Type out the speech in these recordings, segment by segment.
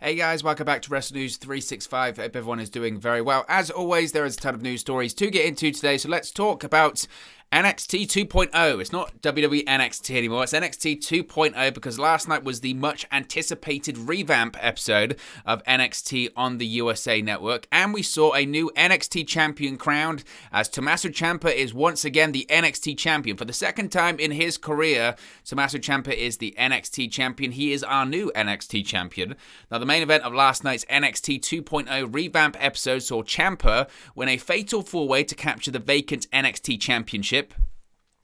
Hey guys, welcome back to Wrestle News 365. I hope everyone is doing very well. As always, there is a ton of news stories to get into today, so let's talk about NXT 2.0. It's not WWE NXT anymore, it's NXT 2.0 because last night was the much anticipated revamp episode of NXT on the USA Network, and we saw a new NXT Champion crowned as Tommaso Ciampa is once again the NXT Champion. For the second time in his career, Tommaso Ciampa is the NXT Champion. He is our new NXT Champion. Now, the main event of last night's NXT 2.0 revamp episode saw Ciampa win a fatal four-way to capture the vacant NXT Championship.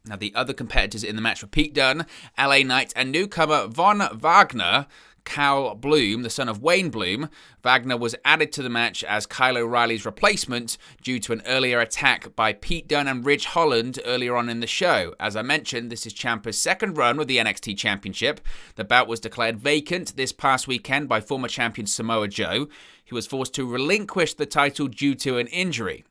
Now, the other competitors in the match were Pete Dunne, LA Knight, and newcomer Von Wagner. Cal Bloom, the son of Wayne Bloom. Wagner was added to the match as Kyle O'Reilly's replacement due to an earlier attack by Pete Dunne and Ridge Holland earlier on in the show. As I mentioned, this is Ciampa's second run with the NXT Championship. The bout was declared vacant this past weekend by former champion Samoa Joe. He was forced to relinquish the title due to an injury.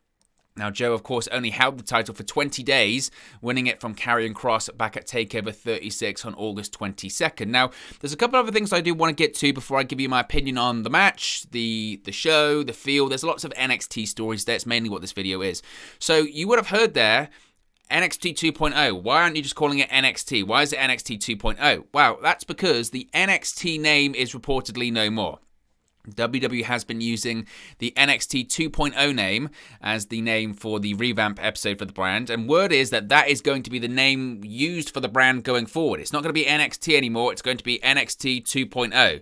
Now, Joe, of course, only held the title for 20 days, winning it from Karrion Kross back at TakeOver 36 on August 22nd. Now, there's a couple other things I do want to get to before I give you my opinion on the match, the show, the feel. There's lots of NXT stories there. It's mainly what this video is. So, you would have heard there, NXT 2.0. Why aren't you just calling it NXT? Why is it NXT 2.0? Well, that's because the NXT name is reportedly no more. WWE has been using the NXT 2.0 name as the name for the revamp episode for the brand, and word is that that is going to be the name used for the brand going forward. It's not going to be NXT anymore, it's going to be NXT 2.0.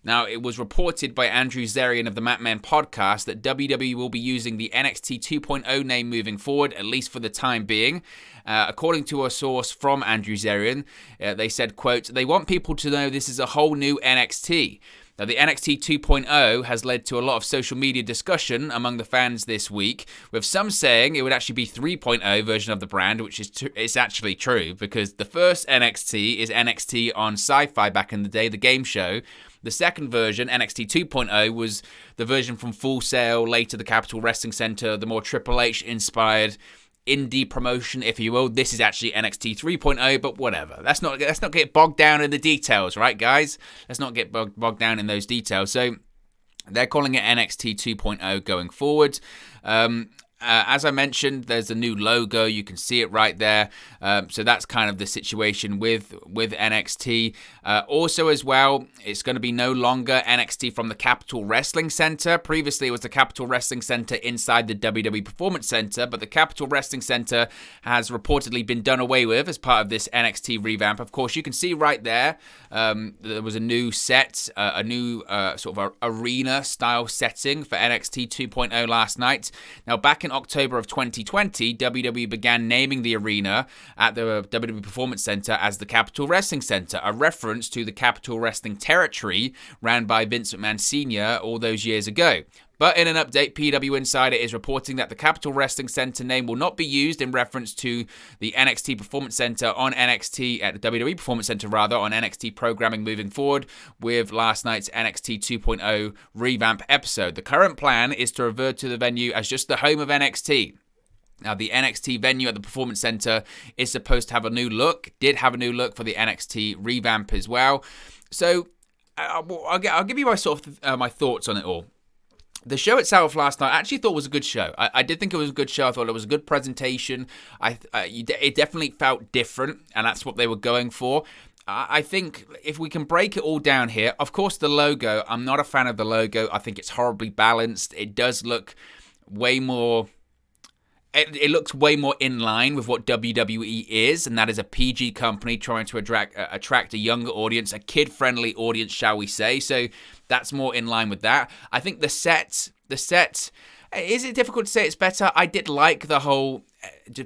Now, it was reported by Andrew Zarian of the Mat Men podcast that WWE will be using the NXT 2.0 name moving forward, at least for the time being. According to a source from Andrew Zarian, they said, quote, "They want people to know this is a whole new NXT." Now, the NXT 2.0 has led to a lot of social media discussion among the fans this week, with some saying it would actually be 3.0 version of the brand, which is it's actually true, because the first NXT is NXT on Sci-Fi back in the day, the game show. The second version, NXT 2.0, was the version from Full Sail, later the Capitol Wrestling Center, the more Triple H-inspired indie promotion, if you will. This is actually NXT 3.0, but whatever. Let's not get bogged down in the details, right, guys? Let's not get bogged down in those details. So they're calling it NXT 2.0 going forward. As I mentioned, there's a new logo. You can see it right there. So that's kind of the situation with NXT. Also as well, it's going to be no longer NXT from the Capitol Wrestling Center. Previously, it was the Capitol Wrestling Center inside the WWE Performance Center, but the Capitol Wrestling Center has reportedly been done away with as part of this NXT revamp. Of course, you can see right there, there was a new set, a new sort of arena-style setting for NXT 2.0 last night. Now, back in October of 2020, WWE began naming the arena at the WWE Performance Center as the Capitol Wrestling Center, a reference to the Capitol Wrestling Territory ran by Vince McMahon Sr. all those years ago. But in an update, PW Insider is reporting that the Capitol Wrestling Center name will not be used in reference to the NXT Performance Center on NXT, at the WWE Performance Center rather, on NXT programming moving forward with last night's NXT 2.0 revamp episode. The current plan is to revert to the venue as just the home of NXT. Now, the NXT venue at the Performance Center is supposed to have a new look, did have a new look for the NXT revamp as well. So, I'll give you my thoughts on it all. The show itself last night I actually thought was a good show. I did think it was a good show. I thought it was a good presentation. It definitely felt different, and that's what they were going for. I think if we can break it all down here, of course the logo, I'm not a fan of the logo. I think it's horribly balanced. It does look way more... It looks way more in line with what WWE is, and that is a PG company trying to attract a younger audience, a kid-friendly audience, shall we say. So that's more in line with that. I think the set, is it difficult to say it's better? I did like the whole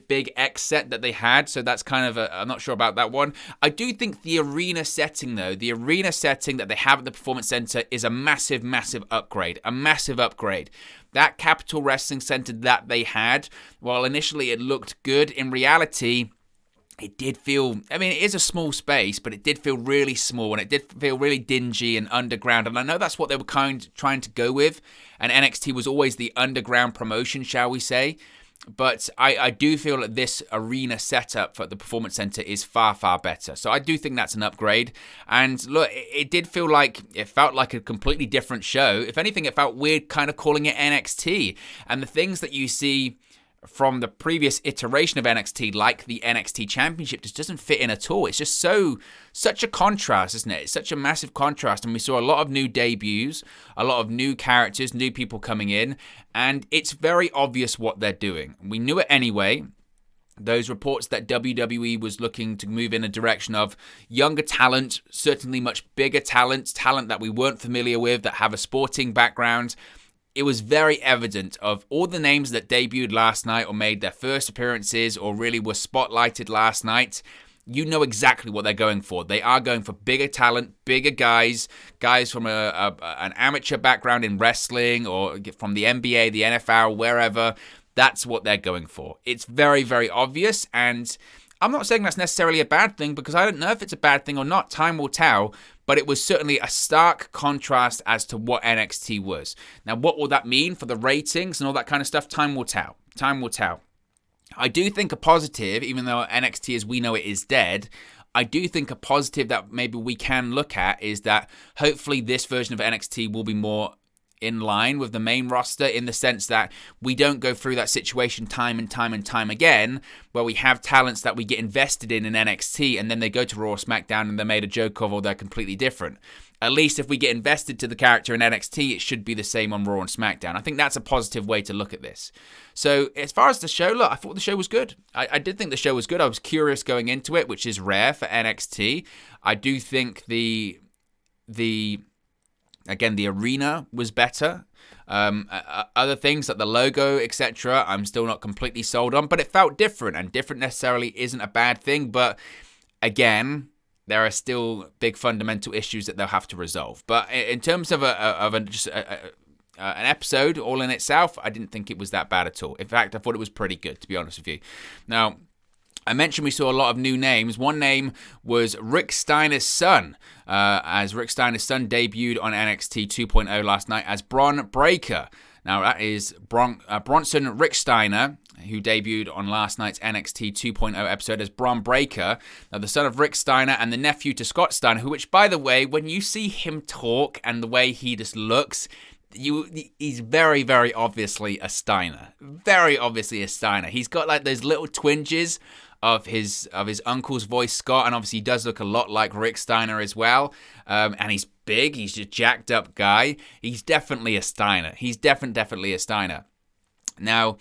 big X set that they had, so that's kind of I'm not sure about that one. I do think the arena setting, though, the arena setting that they have at the Performance Center is a massive, massive upgrade. A massive upgrade. That Capitol Wrestling Center that they had, while initially it looked good, in reality, it did feel, I mean, it is a small space, but it did feel really small, and it did feel really dingy and underground, and I know that's what they were trying to go with, and NXT was always the underground promotion, shall we say. But I do feel that this arena setup for the Performance Center is far, far better. So I do think that's an upgrade. And look, it felt like a completely different show. If anything, it felt weird kind of calling it NXT. And the things that you see from the previous iteration of NXT, like the NXT Championship, just doesn't fit in at all. It's just such a contrast, isn't it? It's such a massive contrast, and we saw a lot of new debuts, a lot of new characters, new people coming in, and it's very obvious what they're doing. We knew it anyway. Those reports that WWE was looking to move in a direction of younger talent, certainly much bigger talent that we weren't familiar with, that have a sporting background. It was very evident of all the names that debuted last night or made their first appearances or really were spotlighted last night. You know exactly what they're going for. They are going for bigger talent, bigger guys from an amateur background in wrestling or from the NBA, the NFL, wherever. That's what they're going for. It's very, very obvious, and I'm not saying that's necessarily a bad thing because I don't know if it's a bad thing or not. Time will tell. But it was certainly a stark contrast as to what NXT was. Now, what will that mean for the ratings and all that kind of stuff? Time will tell. Time will tell. I do think a positive, even though NXT as we know it is dead, I do think a positive that maybe we can look at is that hopefully this version of NXT will be more in line with the main roster, in the sense that we don't go through that situation time and time again where we have talents that we get invested in NXT and then they go to Raw or SmackDown and they're made a joke of or they're completely different. At least if we get invested to the character in NXT, it should be the same on Raw and SmackDown. I think that's a positive way to look at this. So as far as the show, look, I thought the show was good. I did think the show was good. I was curious going into it, which is rare for NXT. I do think the arena was better. Other things like the logo, etc., I'm still not completely sold on, but it felt different, and different necessarily isn't a bad thing. But again, there are still big fundamental issues that they'll have to resolve. But in terms of an episode all in itself, I didn't think it was that bad at all. In fact, I thought it was pretty good, to be honest with you. Now, I mentioned we saw a lot of new names. One name was Rick Steiner's son, as Rick Steiner's son debuted on NXT 2.0 last night as Bron Breakker. Now, that is Bronson Rick Steiner, who debuted on last night's NXT 2.0 episode as Bron Breakker. Now, the son of Rick Steiner and the nephew to Scott Steiner, which, by the way, when you see him talk and the way he just looks, he's very, very obviously a Steiner. Very obviously a Steiner. He's got like those little twinges of his uncle's voice, Scott, and obviously he does look a lot like Rick Steiner as well. And he's big. He's just jacked up guy. He's definitely a Steiner. He's definitely a Steiner. Now,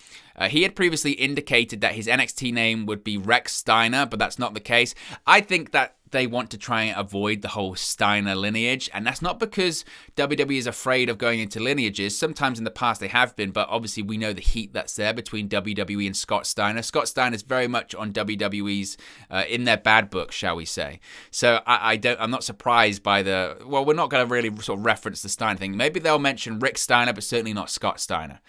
he had previously indicated that his NXT name would be Rex Steiner, but that's not the case. I think that they want to try and avoid the whole Steiner lineage, and that's not because WWE is afraid of going into lineages. Sometimes in the past they have been, but obviously we know the heat that's there between WWE and Scott Steiner. Scott Steiner is very much on WWE's in their bad book, shall we say. So I'm not surprised by we're not going to really sort of reference the Steiner thing. Maybe they'll mention Rick Steiner, but certainly not Scott Steiner.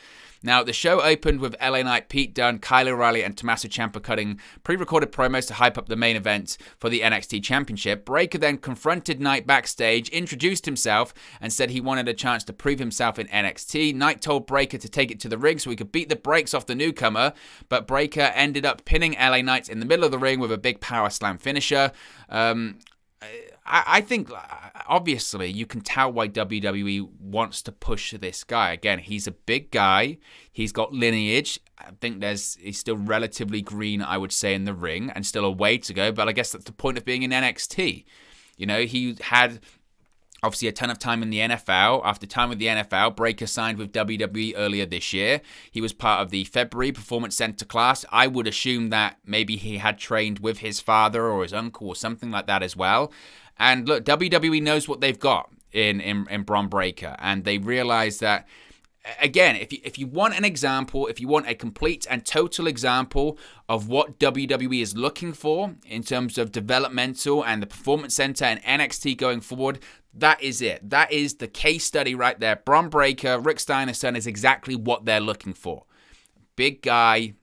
Now, the show opened with LA Knight, Pete Dunne, Kyle O'Reilly, and Tommaso Ciampa cutting pre-recorded promos to hype up the main event for the NXT Championship. Breakker then confronted Knight backstage, introduced himself, and said he wanted a chance to prove himself in NXT. Knight told Breakker to take it to the ring so he could beat the brakes off the newcomer, but Breakker ended up pinning LA Knight in the middle of the ring with a big power slam finisher. I think, obviously, you can tell why WWE wants to push this guy. Again, he's a big guy. He's got lineage. I think he's still relatively green, I would say, in the ring, and still a way to go. But I guess that's the point of being in NXT. You know, he had obviously a ton of time in the NFL. After time with the NFL, Breakker signed with WWE earlier this year. He was part of the February Performance Center class. I would assume that maybe he had trained with his father or his uncle or something like that as well. And look, WWE knows what they've got in Bron Breakker, and they realize that, again, if you want an example, if you want a complete and total example of what WWE is looking for in terms of developmental and the Performance Center and NXT going forward, that is it. That is the case study right there. Bron Breakker, Rick Steiner's son, is exactly what they're looking for. Big guy,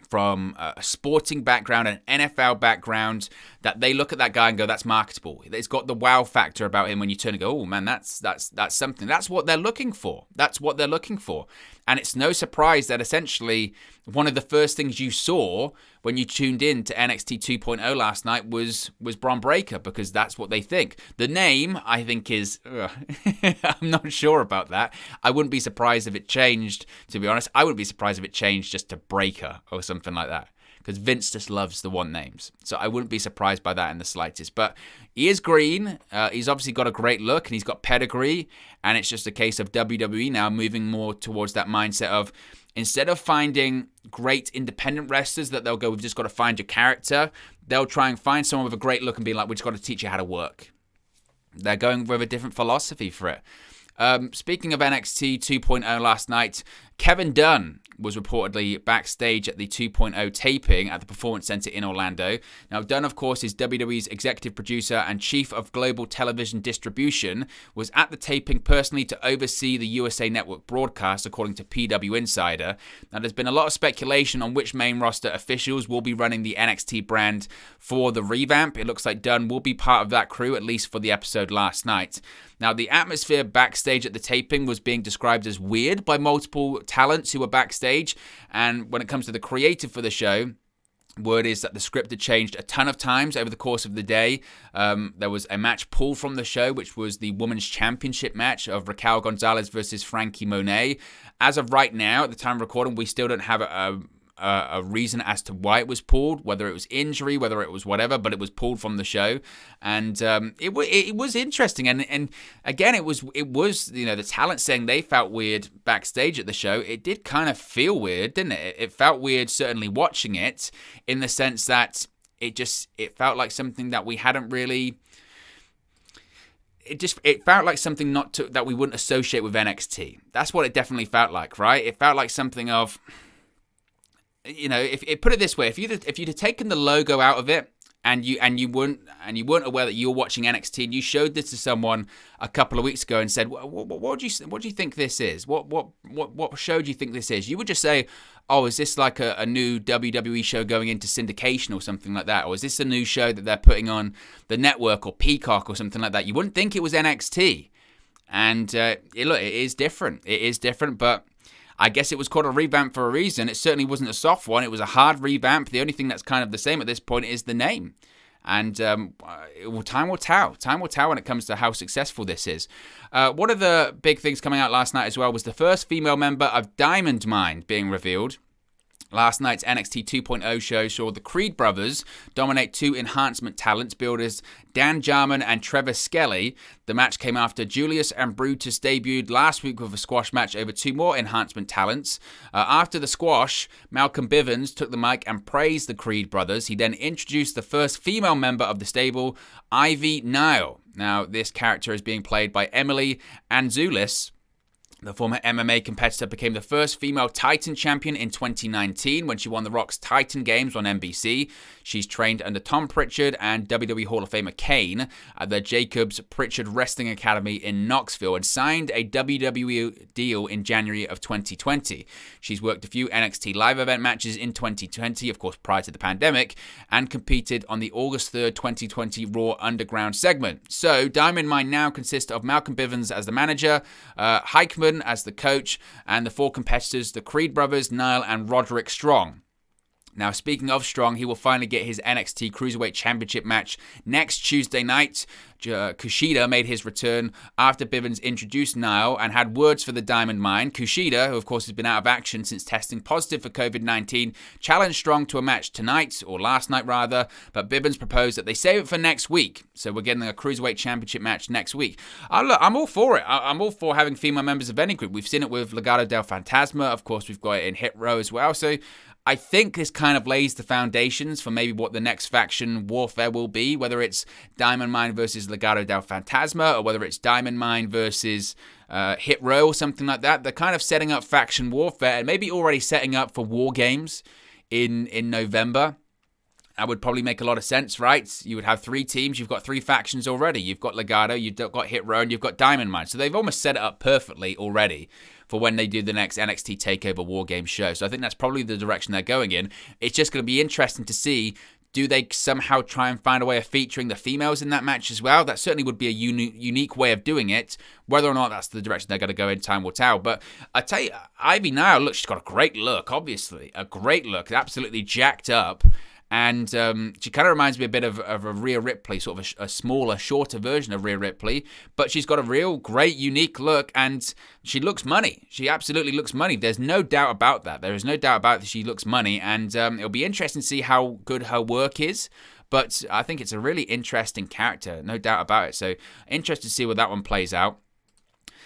from a sporting background, an NFL background, that they look at that guy and go, that's marketable. It's got the wow factor about him when you turn and go, oh man, that's something. That's what they're looking for. That's what they're looking for. And it's no surprise that essentially one of the first things you saw when you tuned in to NXT 2.0 last night was Bron Breakker, because that's what they think. The name, I think, is... I'm not sure about that. I wouldn't be surprised if it changed, to be honest. I wouldn't be surprised if it changed just to Breakker or something like that, because Vince just loves the one names. So I wouldn't be surprised by that in the slightest. But he is green. He's obviously got a great look, and he's got pedigree. And it's just a case of WWE now moving more towards that mindset of, instead of finding great independent wrestlers that they'll go, we've just got to find your character, they'll try and find someone with a great look and be like, we've just got to teach you how to work. They're going with a different philosophy for it. Speaking of NXT 2.0 last night, Kevin Dunn was reportedly backstage at the 2.0 taping at the Performance Center in Orlando. Now, Dunn, of course, is WWE's executive producer and chief of global television distribution, was at the taping personally to oversee the USA Network broadcast, according to PW Insider. Now, there's been a lot of speculation on which main roster officials will be running the NXT brand for the revamp. It looks like Dunn will be part of that crew, at least for the episode last night. Now, the atmosphere backstage at the taping was being described as weird by multiple talents who were backstage. And when it comes to the creative for the show, word is that the script had changed a ton of times over the course of the day. There was a match pulled from the show, which was the Women's Championship match of Raquel Gonzalez versus Frankie Monet. As of right now, at the time of recording, we still don't have a reason as to why it was pulled, whether it was injury, whether it was whatever, but it was pulled from the show. And it was interesting. And again, it was the talent saying they felt weird backstage at the show. It did kind of feel weird, didn't it? It felt weird certainly watching it, in the sense that it felt like something that we hadn't really... It felt like something that we wouldn't associate with NXT. That's what it definitely felt like, right? It felt like something of... if put it this way, if you'd have taken the logo out of it, and you weren't aware that you were watching NXT, and you showed this to someone a couple of weeks ago and said, what do you think this is? What show do you think this is? You would just say, oh, is this like a new WWE show going into syndication or something like that? Or is this a new show that they're putting on the network or Peacock or something like that? You wouldn't think it was NXT. And it is different. It is different, but I guess it was called a revamp for a reason. It certainly wasn't a soft one. It was a hard revamp. The only thing that's kind of the same at this point is the name. And time will tell. Time will tell when it comes to how successful this is. One of the big things coming out last night as well was the first female member of Diamond Mine being revealed. Last night's NXT 2.0 show saw the Creed brothers dominate two enhancement talents billed as Dan Jarman and Trevor Skelly. The match came after Julius and Brutus debuted last week with a squash match over two more enhancement talents. After the squash, Malcolm Bivens took the mic and praised the Creed brothers. He then introduced the first female member of the stable, Ivy Nile. Now, this character is being played by Emily Anzulis. The former MMA competitor became the first female Titan champion in 2019 when she won The Rock's Titan Games on NBC. She's trained under Tom Pritchard and WWE Hall of Famer Kane at the Jacobs Pritchard Wrestling Academy in Knoxville and signed a WWE deal in January of 2020. She's worked a few NXT live event matches in 2020, of course prior to the pandemic, and competed on the August 3rd, 2020 Raw Underground segment. So Diamond Mine now consists of Malcolm Bivens as the manager, Heikkman as the coach, and the four competitors, the Creed brothers, Niall and Roderick Strong. Now, speaking of Strong, he will finally get his NXT Cruiserweight Championship match next Tuesday night. Kushida made his return after Bivens introduced Niall and had words for the Diamond Mine. Kushida, who of course has been out of action since testing positive for COVID-19, challenged Strong to a match tonight, or last night rather, but Bivens proposed that they save it for next week. So we're getting a Cruiserweight Championship match next week. Look, I'm all for it. I'm all for having female members of any group. We've seen it with Legado del Fantasma. Of course, we've got it in Hit Row as well. So I think this kind of lays the foundations for maybe what the next faction warfare will be, whether it's Diamond Mine versus Legado del Fantasma, or whether it's Diamond Mine versus Hit Row or something like that. They're kind of setting up faction warfare and maybe already setting up for War Games in November. That would probably make a lot of sense, right? You would have 3 teams. You've got 3 factions already. You've got Legado, you've got Hit Row, and you've got Diamond Mine. So they've almost set it up perfectly already for when they do the next NXT TakeOver War Game show. So I think that's probably the direction they're going in. It's just going to be interesting to see, do they somehow try and find a way of featuring the females in that match as well? That certainly would be a unique way of doing it. Whether or not that's the direction they're going to go in, time will tell. But I tell you, Ivy Nile, look, she's got a great look, obviously. A great look, absolutely jacked up. And she kind of reminds me a bit of a Rhea Ripley, sort of a smaller, shorter version of Rhea Ripley. But she's got a real great, unique look, and she looks money. She absolutely looks money. There's no doubt about that. There is no doubt about that she looks money, and it'll be interesting to see how good her work is. But I think it's a really interesting character, no doubt about it. So interested to see where that one plays out.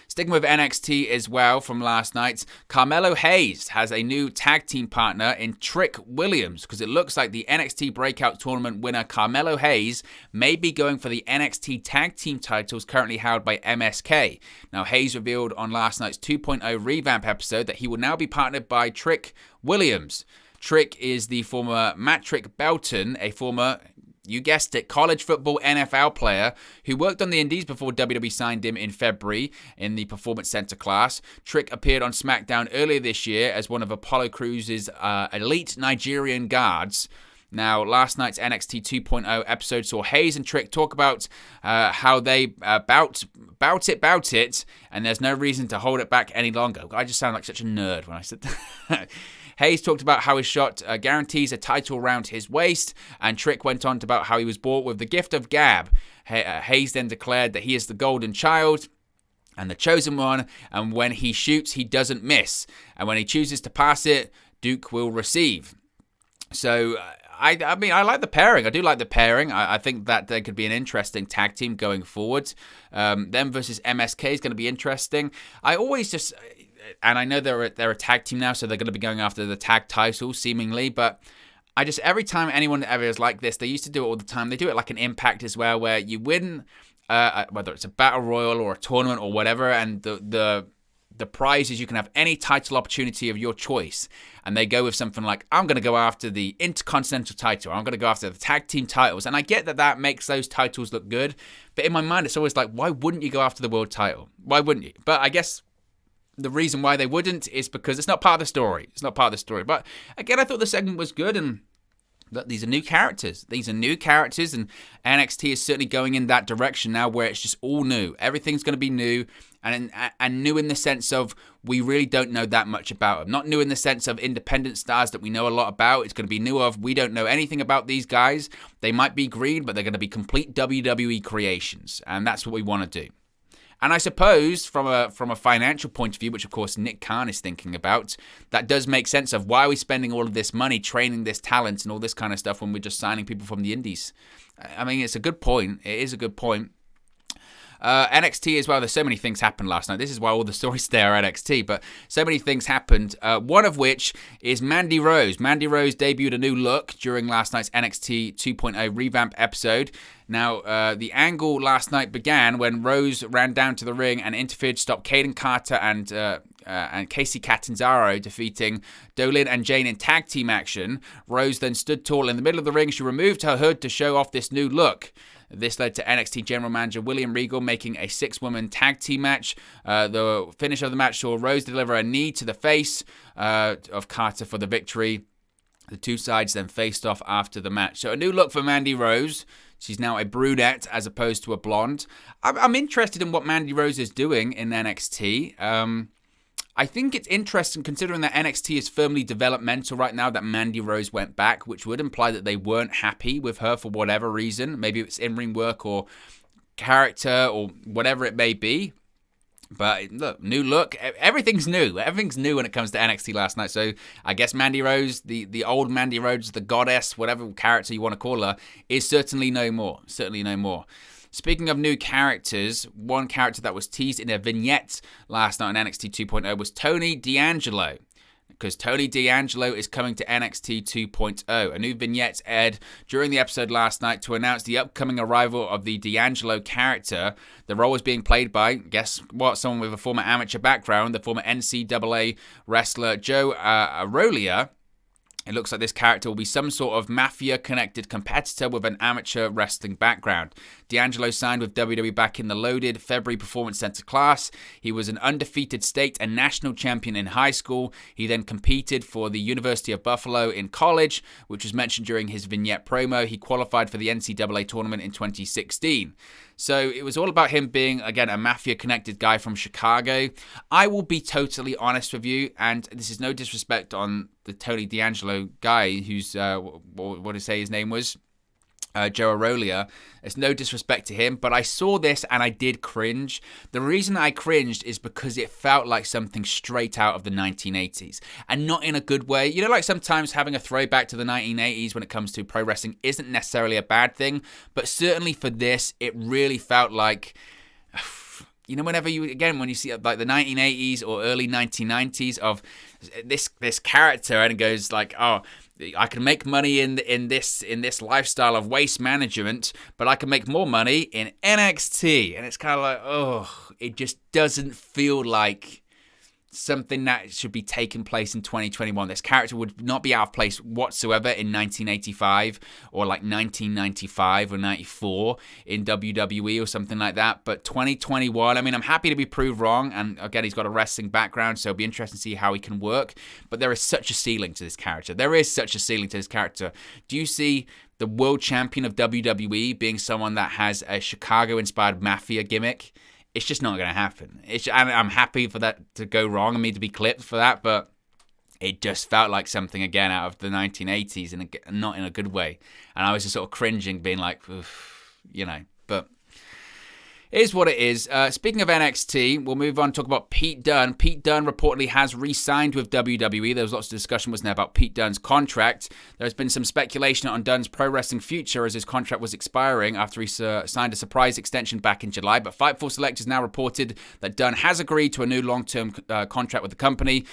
Sticking with NXT as well from last night, Carmelo Hayes has a new tag team partner in Trick Williams, because it looks like the NXT Breakout Tournament winner Carmelo Hayes may be going for the NXT Tag Team titles currently held by MSK. Now, Hayes revealed on last night's 2.0 revamp episode that he will now be partnered by Trick Williams. Trick is the former Matt Trick Belton, a former, you guessed it, college football NFL player who worked on the Indies before WWE signed him in February in the Performance Center class. Trick appeared on SmackDown earlier this year as one of Apollo Crews' elite Nigerian guards. Now, last night's NXT 2.0 episode saw Hayes and Trick talk about how they bout it, and there's no reason to hold it back any longer. I just sound like such a nerd when I said that. Hayes talked about how his shot guarantees a title around his waist, and Trick went on about how he was bought with the gift of gab. Hayes then declared that he is the golden child and the chosen one, and when he shoots, he doesn't miss. And when he chooses to pass it, Duke will receive. So, I mean, I like the pairing. I do like the pairing. I think that there could be an interesting tag team going forward. Them versus MSK is going to be interesting. I always just... And I know they're a tag team now, so they're going to be going after the tag title, seemingly. But I just, every time anyone ever is like this, they used to do it all the time. They do it like an Impact as well, where you win, whether it's a battle royal or a tournament or whatever, and the prize is you can have any title opportunity of your choice. And they go with something like, I'm going to go after the Intercontinental title, or I'm going to go after the tag team titles. And I get that makes those titles look good. But in my mind, it's always like, why wouldn't you go after the world title? Why wouldn't you? But I guess the reason why they wouldn't is because it's not part of the story. It's not part of the story. But again, I thought the segment was good, and these are new characters. These are new characters, and NXT is certainly going in that direction now, where it's just all new. Everything's going to be new, and new in the sense of we really don't know that much about them. Not new in the sense of independent stars that we know a lot about. It's going to be new of we don't know anything about these guys. They might be green, but they're going to be complete WWE creations, and that's what we want to do. And I suppose from a financial point of view, which of course Nick Khan is thinking about, that does make sense of why are we spending all of this money training this talent and all this kind of stuff when we're just signing people from the indies. I mean, it's a good point. It is a good point. NXT as well, there's so many things happened last night. This is why all the stories there are NXT, but so many things happened. One of which is Mandy Rose. Mandy Rose debuted a new look during last night's NXT 2.0 revamp episode. Now, the angle last night began when Rose ran down to the ring and interfered to stop Kaden Carter and Casey Catanzaro defeating Dolin and Jane in tag team action. Rose then stood tall in the middle of the ring. She removed her hood to show off this new look. This led to NXT General Manager William Regal making a 6-woman tag team match. The finish of the match saw Rose deliver a knee to the face of Carter for the victory. The two sides then faced off after the match. So a new look for Mandy Rose. She's now a brunette as opposed to a blonde. I'm interested in what Mandy Rose is doing in NXT. I think it's interesting considering that NXT is firmly developmental right now, that Mandy Rose went back, which would imply that they weren't happy with her for whatever reason. Maybe it's in-ring work or character or whatever it may be. But look, new look. Everything's new. Everything's new when it comes to NXT last night. So I guess Mandy Rose, the old Mandy Rose, the goddess, whatever character you want to call her, is certainly no more. Certainly no more. Speaking of new characters, one character that was teased in a vignette last night on NXT 2.0 was Tony D'Angelo. Because Tony D'Angelo is coming to NXT 2.0. A new vignette aired during the episode last night to announce the upcoming arrival of the D'Angelo character. The role is being played by, guess what, someone with a former amateur background, the former NCAA wrestler Joe Arolia. It looks like this character will be some sort of mafia-connected competitor with an amateur wrestling background. D'Angelo signed with WWE back in the loaded February Performance Center class. He was an undefeated state and national champion in high school. He then competed for the University of Buffalo in college, which was mentioned during his vignette promo. He qualified for the NCAA tournament in 2016. So it was all about him being, again, a mafia-connected guy from Chicago. I will be totally honest with you, and this is no disrespect on the Tony D'Angelo guy who's, what did I say his name was? Joe Aurelia. It's no disrespect to him, but I saw this and I did cringe. The reason I cringed is because it felt like something straight out of the 1980s, and not in a good way. You know, like sometimes having a throwback to the 1980s when it comes to pro wrestling isn't necessarily a bad thing, but certainly for this, it really felt like... You know, whenever you, again, when you see like the 1980s or early 1990s of this character, and it goes like, oh, I can make money in this lifestyle of waste management, but I can make more money in NXT, and it's kind of like, oh, it just doesn't feel like something that should be taking place in 2021. This character would not be out of place whatsoever in 1985 or like 1995 or 94 in WWE or something like that. But 2021, I mean, I'm happy to be proved wrong. And again, he's got a wrestling background, so it'll be interesting to see how he can work. But there is such a ceiling to this character. There is such a ceiling to this character. Do you see the world champion of WWE being someone that has a Chicago-inspired mafia gimmick? It's just not going to happen. I'm happy for that to go wrong and me to be clipped for that, but it just felt like something, again, out of the 1980s and not in a good way. And I was just sort of cringing, being like, you know, but... It is what it is. Speaking of NXT, we'll move on and talk about Pete Dunne. Pete Dunne reportedly has re-signed with WWE. There was lots of discussion, wasn't there, about Pete Dunne's contract. There's been some speculation on Dunne's pro wrestling future as his contract was expiring after he signed a surprise extension back in July. But Fightful Select has now reported that Dunne has agreed to a new long-term contract with the company.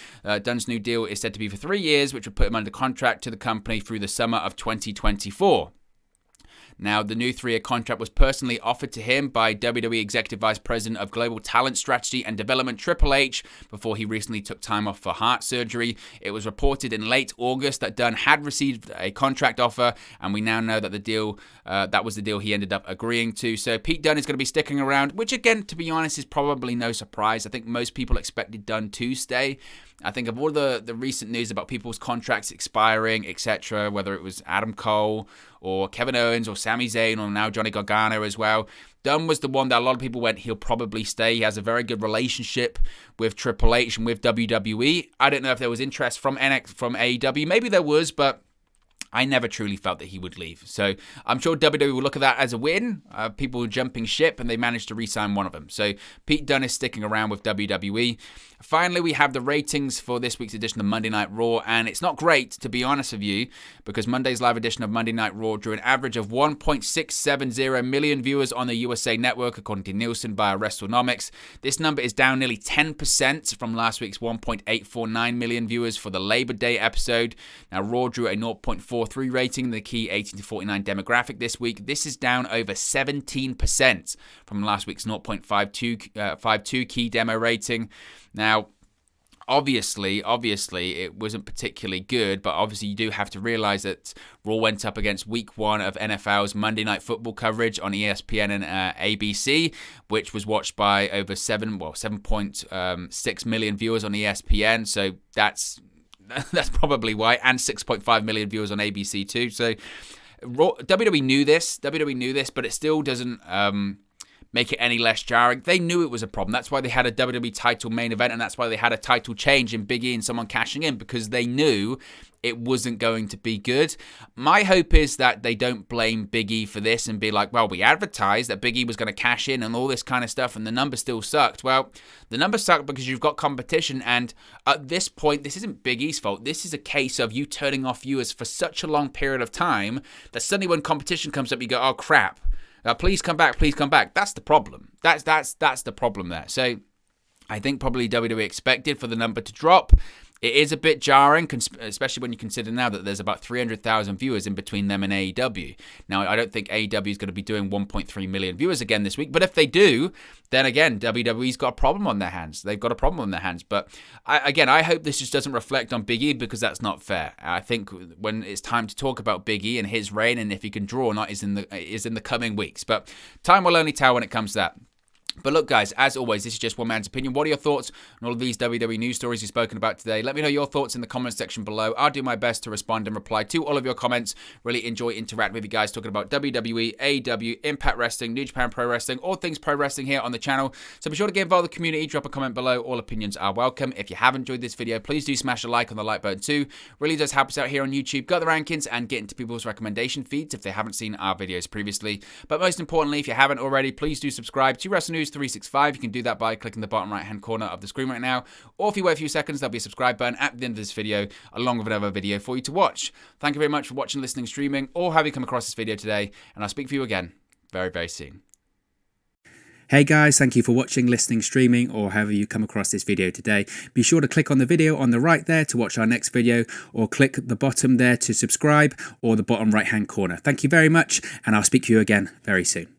Dunne's new deal is said to be for 3 years, which would put him under contract to the company through the summer of 2024. Now, the new 3-year contract was personally offered to him by WWE Executive Vice President of Global Talent Strategy and Development Triple H before he recently took time off for heart surgery. It was reported in late August that Dunne had received a contract offer, and we now know that the deal that was the deal he ended up agreeing to. So Pete Dunne is going to be sticking around, which again, to be honest, is probably no surprise. I think most people expected Dunne to stay. I think of all the recent news about people's contracts expiring, etc., whether it was Adam Cole or Kevin Owens or Sami Zayn or now Johnny Gargano as well, Dunne was the one that a lot of people went, he'll probably stay. He has a very good relationship with Triple H and with WWE. I don't know if there was interest from AEW. Maybe there was, but I never truly felt that he would leave. So I'm sure WWE will look at that as a win. People were jumping ship and they managed to re-sign one of them. So Pete Dunne is sticking around with WWE. Finally, we have the ratings for this week's edition of Monday Night Raw. And it's not great, to be honest with you, because Monday's live edition of Monday Night Raw drew an average of 1.670 million viewers on the USA Network, according to Nielsen via WrestleNomics. This number is down nearly 10% from last week's 1.849 million viewers for the Labor Day episode. Now, Raw drew a 0.43 rating, the key 18 to 49 demographic this week. This is down over 17% from last week's 0.52 key demo rating. Now, obviously, it wasn't particularly good, but obviously you do have to realize that Raw went up against week 1 of NFL's Monday Night Football coverage on ESPN and ABC, which was watched by over 7.6 million viewers on ESPN. So that's probably why, and 6.5 million viewers on ABC too. So WWE knew this, but it still doesn't make it any less jarring. They knew it was a problem. That's why they had a WWE title main event, and that's why they had a title change in Big E and someone cashing in, because they knew it wasn't going to be good. My hope is that they don't blame Big E for this and be like, well, we advertised that Big E was going to cash in and all this kind of stuff, and the number still sucked. Well, the number sucked because you've got competition, and at this point, this isn't Big E's fault. This is a case of you turning off viewers for such a long period of time that suddenly when competition comes up, you go, oh, crap. Please come back, please come back. That's the problem. That's the problem there. So I think probably WWE expected for the number to drop. It is a bit jarring, especially when you consider now that there's about 300,000 viewers in between them and AEW. Now, I don't think AEW is going to be doing 1.3 million viewers again this week, but if they do, then again, WWE's got a problem on their hands. They've got a problem on their hands. But I hope this just doesn't reflect on Big E, because that's not fair. I think when it's time to talk about Big E and his reign and if he can draw or not is in the coming weeks. But time will only tell when it comes to that. But look, guys, as always, this is just one man's opinion. What are your thoughts on all of these WWE news stories we've spoken about today? Let me know your thoughts in the comments section below. I'll do my best to respond and reply to all of your comments. Really enjoy interacting with you guys, talking about WWE, AEW, Impact Wrestling, New Japan Pro Wrestling, all things pro wrestling here on the channel. So be sure to get involved with the community. Drop a comment below. All opinions are welcome. If you have enjoyed this video, please do smash a like on the like button too. Really does help us out here on YouTube. Got the rankings and get into people's recommendation feeds if they haven't seen our videos previously. But most importantly, if you haven't already, please do subscribe to Wrestle News 365. You can do that by clicking the bottom right hand corner of the screen right now, or if you wait a few seconds, there'll be a subscribe button at the end of this video along with another video for you to watch. Thank you very much for watching, listening, streaming, or having come across this video today, and I'll speak for you again very, very soon. Hey guys, thank you for watching, listening, streaming, or however you come across this video today. Be sure to click on the video on the right there to watch our next video, or click the bottom there to subscribe, or the bottom right hand corner. Thank you very much, and I'll speak to you again very soon.